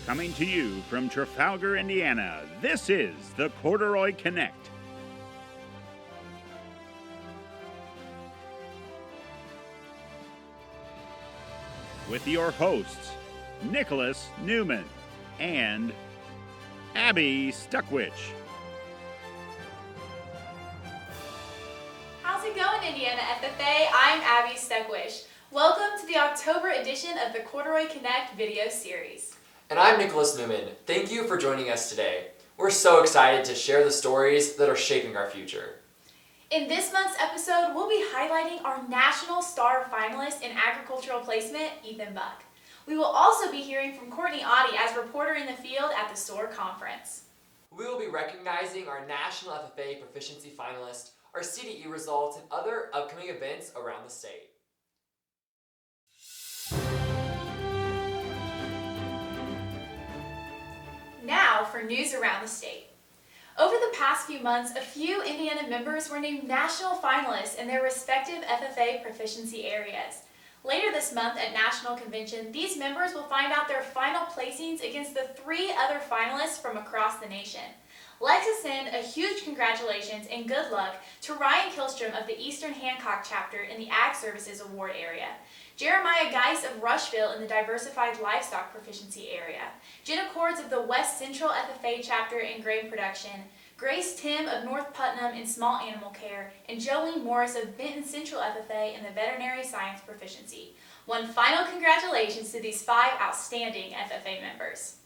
Coming to you from Trafalgar, Indiana, this is the Corduroy Connect. With your hosts, Nicholas Newman and Abby Stuckwich. How's it going, Indiana FFA? I'm Abby Stuckwich. Welcome to the October edition of the Corduroy Connect video series. And I'm Nicholas Newman. Thank you for joining us today. We're so excited to share the stories that are shaping our future. In this month's episode, we'll be highlighting our National Star finalist in agricultural placement, Ethan Buck. We will also be hearing from Courtney Oddie as reporter in the field at the SOAR conference. We will be recognizing our National FFA Proficiency finalists, our CDE results, and other upcoming events around the state. Now for news around the state. Over the past few months, a few Indiana members were named national finalists in their respective FFA proficiency areas. Later this month at National Convention, these members will find out their final placings against the 3 other finalists from across the nation. Let's send a huge congratulations and good luck to Ryan Kilstrom of the Eastern Hancock chapter in the Ag Services Award area, Jeremiah Geis of Rushville in the Diversified Livestock Proficiency area, Jenna Cords of the West Central FFA chapter in Grain Production, Grace Tim of North Putnam in Small Animal Care, and Jolene Morris of Benton Central FFA in the Veterinary Science Proficiency. One final congratulations to these 5 outstanding FFA members.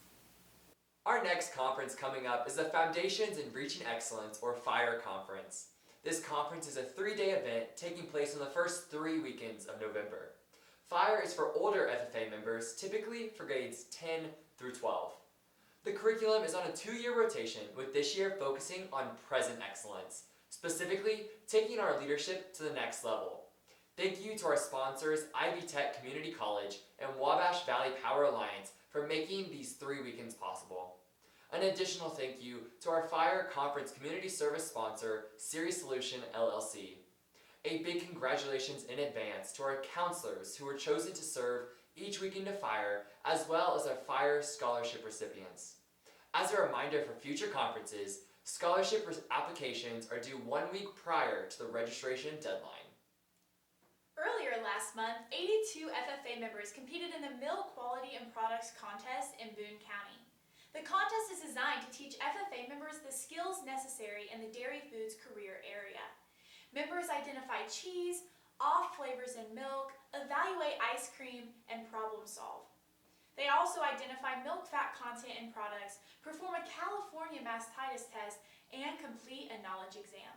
Our next conference coming up is the Foundations in Reaching Excellence, or FIRE Conference. This conference is a 3-day event taking place on the first 3 weekends of November. FIRE is for older FFA members, typically for grades 10 through 12. The curriculum is on a 2-year rotation, with this year focusing on present excellence, specifically taking our leadership to the next level. Thank you to our sponsors, Ivy Tech Community College and Wabash Valley Power Alliance for making these 3 weekends possible. An additional thank you to our FIRE Conference Community Service sponsor, Series Solution LLC. A big congratulations in advance to our counselors who were chosen to serve each weekend of FIRE, as well as our FIRE scholarship recipients. As a reminder for future conferences, scholarship applications are due 1 week prior to the registration deadline. Earlier last month, 82 FFA members competed in the Mill Quality and Products Contest in Boone County. The contest is designed to teach FFA members the skills necessary in the dairy foods career area. Members identify cheese, off flavors in milk, evaluate ice cream, and problem solve. They also identify milk fat content in products, perform a California mastitis test, and complete a knowledge exam.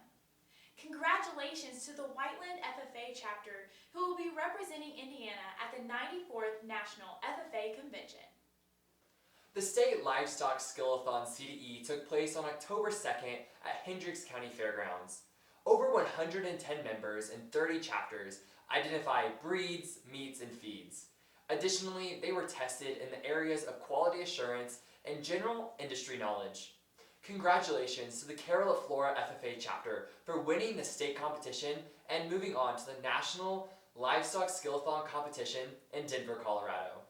Congratulations to the Whiteland FFA chapter, who will be representing Indiana at the 94th National FFA Convention. The State Livestock Skillathon CDE took place on October 2nd at Hendricks County Fairgrounds. Over 110 members and 30 chapters identified breeds, meats, and feeds. Additionally, they were tested in the areas of quality assurance and general industry knowledge. Congratulations to the Carroll Flora FFA chapter for winning the state competition and moving on to the National Livestock Skillathon competition in Denver, Colorado.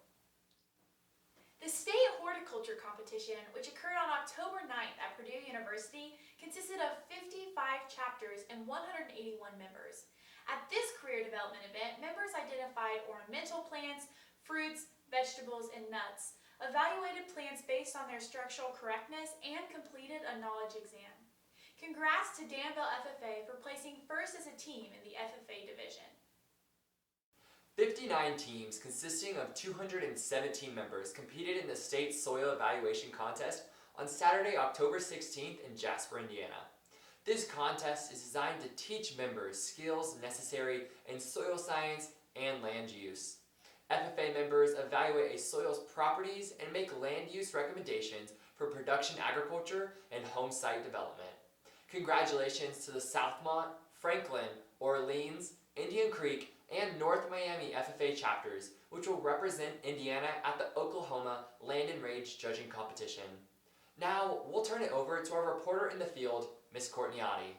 The state horticulture competition, which occurred on October 9th at Purdue University, consisted of 55 chapters and 181 members. At this career development event, members identified ornamental plants, fruits, vegetables, and nuts, evaluated plants based on their structural correctness, and completed a knowledge exam. Congrats to Danville FFA for placing first as a team in the FFA division. 59 teams consisting of 217 members competed in the state soil evaluation contest on Saturday, October 16th in Jasper, Indiana. This contest is designed to teach members skills necessary in soil science and land use. FFA members evaluate a soil's properties and make land use recommendations for production agriculture and home site development. Congratulations to the Southmont, Franklin, Orleans, Indian Creek, and North Miami FFA chapters, which will represent Indiana at the Oklahoma Land and Range Judging Competition. Now, we'll turn it over to our reporter in the field, Miss Courtney Oddie.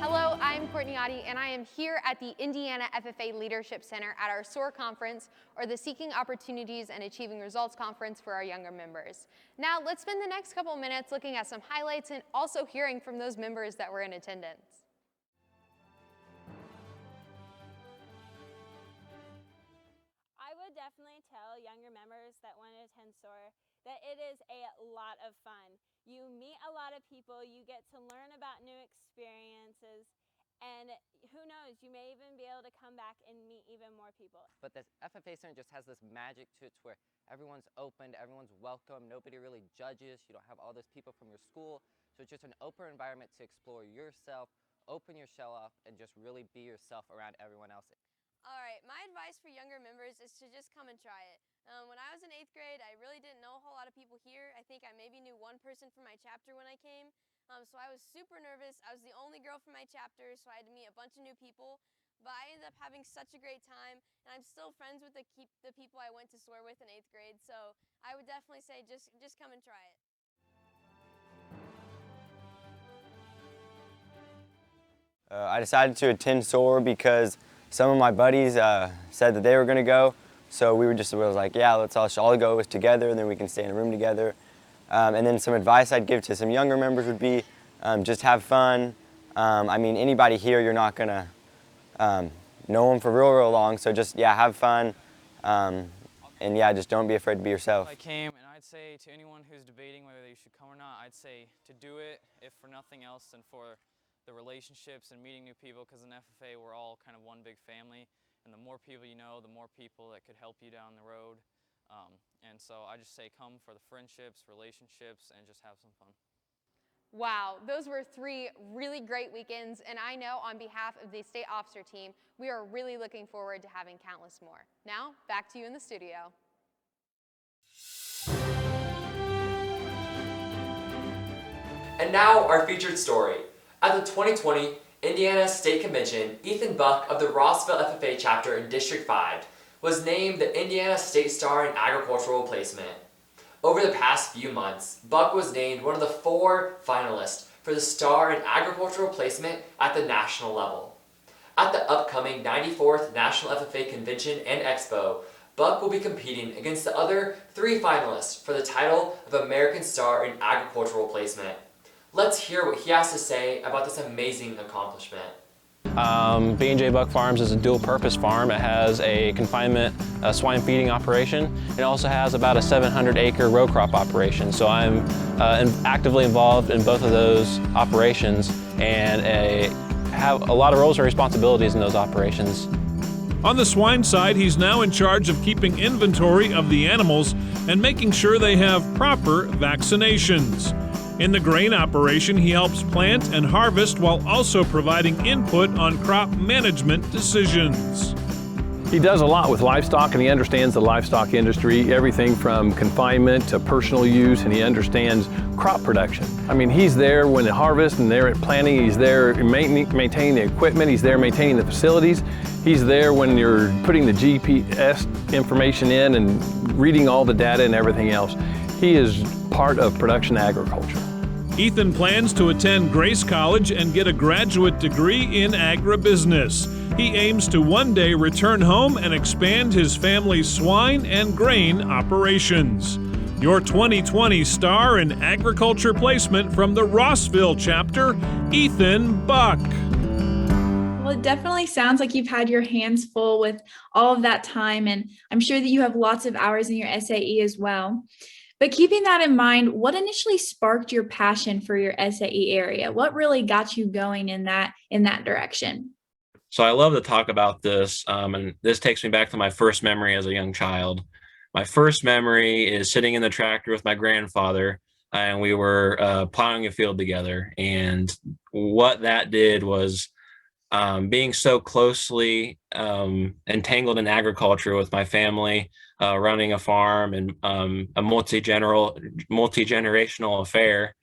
Hello, I'm Courtney Oddie, and I am here at the Indiana FFA Leadership Center at our SOAR conference, or the Seeking Opportunities and Achieving Results conference for our younger members. Now, let's spend the next couple minutes looking at some highlights and also hearing from those members that were in attendance. I would definitely tell younger members that want to attend SOAR that it is a lot of fun. You meet a lot of people, you get to learn about new experiences, and who knows, you may even be able to come back and meet even more people. But this FFA Center just has this magic to it where everyone's open, everyone's welcome, nobody really judges, you don't have all those people from your school, so it's just an open environment to explore yourself, open your shell off, and just really be yourself around everyone else. All right, my advice for younger members is to just come and try it. When I was in 8th grade, I really didn't know a whole lot of people here. I think I maybe knew one person from my chapter when I came, so I was super nervous. I was the only girl from my chapter, so I had to meet a bunch of new people, but I ended up having such a great time, and I'm still friends with the people I went to SOAR with in 8th grade, so I would definitely say just come and try it. I decided to attend SOAR because some of my buddies said that they were going to go, so we was like, yeah, let's all go together, and then we can stay in a room together. And then some advice I'd give to some younger members would be just have fun. I mean, anybody here, you're not going to know them for real long, so just, yeah, have fun. And yeah, just don't be afraid to be yourself. I came, and I'd say to anyone who's debating whether they should come or not, I'd say to do it, if for nothing else than for the relationships and meeting new people, because in FFA we're all kind of one big family, and the more people you know, the more people that could help you down the road. And so I just say come for the friendships, relationships, and just have some fun. Wow, those were 3 really great weekends, and I know on behalf of the state officer team, we are really looking forward to having countless more. Now, back to you in the studio. And now our featured story. At the 2020 Indiana State Convention, Ethan Buck of the Rossville FFA chapter in District 5 was named the Indiana State Star in Agricultural Placement. Over the past few months, Buck was named one of the 4 finalists for the Star in Agricultural Placement at the national level. At the upcoming 94th National FFA Convention and Expo, Buck will be competing against the other 3 finalists for the title of American Star in Agricultural Placement. Let's hear what he has to say about this amazing accomplishment. B&J Buck Farms is a dual-purpose farm. It has a confinement swine feeding operation. It also has about a 700-acre row crop operation. So I'm actively involved in both of those operations and have a lot of roles and responsibilities in those operations. On the swine side, he's now in charge of keeping inventory of the animals and making sure they have proper vaccinations. In the grain operation, he helps plant and harvest while also providing input on crop management decisions. He does a lot with livestock, and he understands the livestock industry, everything from confinement to personal use, and he understands crop production. I mean, he's there when they harvest and they're at planting, he's there maintaining the equipment, he's there maintaining the facilities, he's there when you're putting the GPS information in and reading all the data and everything else. He is part of production agriculture. Ethan plans to attend Grace College and get a graduate degree in agribusiness. He aims to one day return home and expand his family's swine and grain operations. Your 2020 Star in Agriculture Placement from the Rossville chapter, Ethan Buck. Well, it definitely sounds like you've had your hands full with all of that time, and I'm sure that you have lots of hours in your SAE as well. But keeping that in mind, what initially sparked your passion for your SAE area? What really got you going in that direction? So I love to talk about this, and this takes me back to my first memory as a young child. My first memory is sitting in the tractor with my grandfather, and we were plowing a field together. And what that did was being so closely entangled in agriculture with my family, running a farm and a multi-generational affair,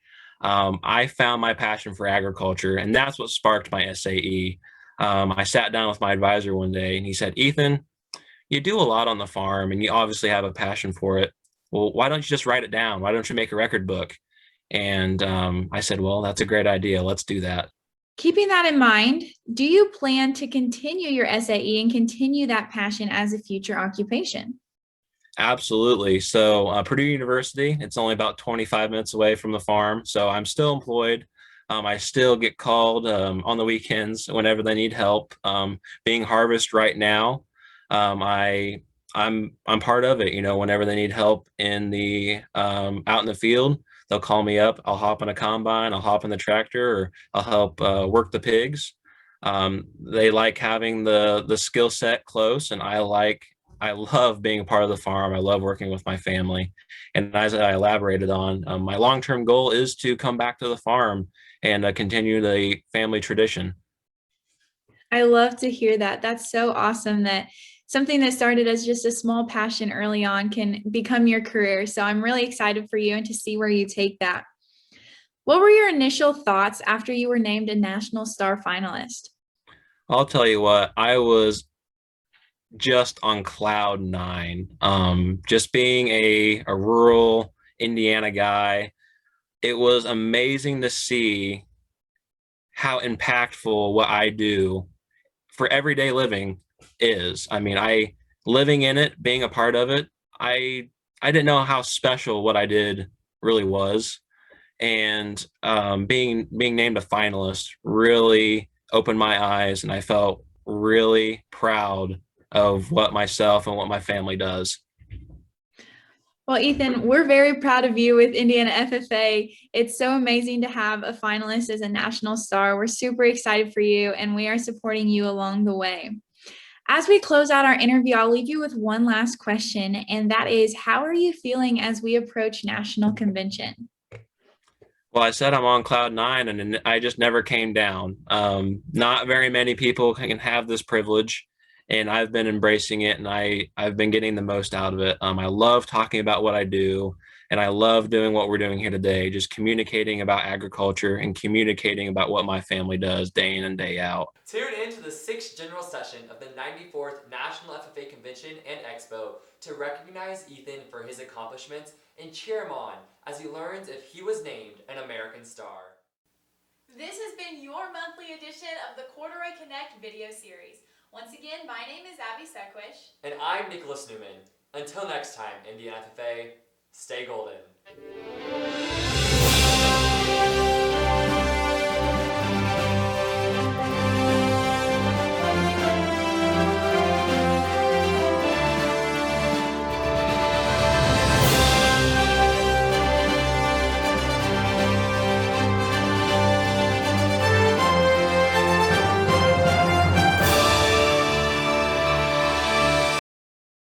I found my passion for agriculture, and that's what sparked my SAE. I sat down with my advisor one day, and he said, "Ethan, you do a lot on the farm, and you obviously have a passion for it. Well, why don't you just write it down? Why don't you make a record book?" And I said, "Well, that's a great idea. Let's do that." Keeping that in mind, do you plan to continue your SAE and continue that passion as a future occupation? Absolutely. So Purdue University, it's only about 25 minutes away from the farm. So I'm still employed. I still get called on the weekends whenever they need help. Being harvest right now, I'm part of it. You know, whenever they need help in the out in the field, they'll call me up. I'll hop in a combine. I'll hop in the tractor, or I'll help work the pigs. They like having the skill set close, and I love being a part of the farm. I love working with my family. And as I elaborated on, my long-term goal is to come back to the farm and continue the family tradition. I love to hear that. That's so awesome that something that started as just a small passion early on can become your career. So I'm really excited for you and to see where you take that. What were your initial thoughts after you were named a National Star finalist? I'll tell you what, I was just on cloud nine. Just being a rural Indiana guy, it was amazing to see how impactful what I do for everyday living is. I mean, I living in it, being a part of it, I didn't know how special what I did really was, and being named a finalist really opened my eyes, and I felt really proud of what myself and what my family does. Well, Ethan, we're very proud of you with Indiana FFA. It's so amazing to have a finalist as a national star. We're super excited for you, and we are supporting you along the way. As we close out our interview, I'll leave you with one last question, and that is, how are you feeling as we approach National Convention? Well, I said I'm on cloud nine, and I just never came down. Not very many people can have this privilege, and I've been embracing it, and I've been getting the most out of it. I love talking about what I do, and I love doing what we're doing here today, just communicating about agriculture and communicating about what my family does day in and day out. Tune in to the 6th General Session of the 94th National FFA Convention and Expo to recognize Ethan for his accomplishments and cheer him on as he learns if he was named an American Star. This has been your monthly edition of the Corduroy Connect video series. Once again, my name is Abby Sekwish. And I'm Nicholas Newman. Until next time, Indiana FFA, stay golden.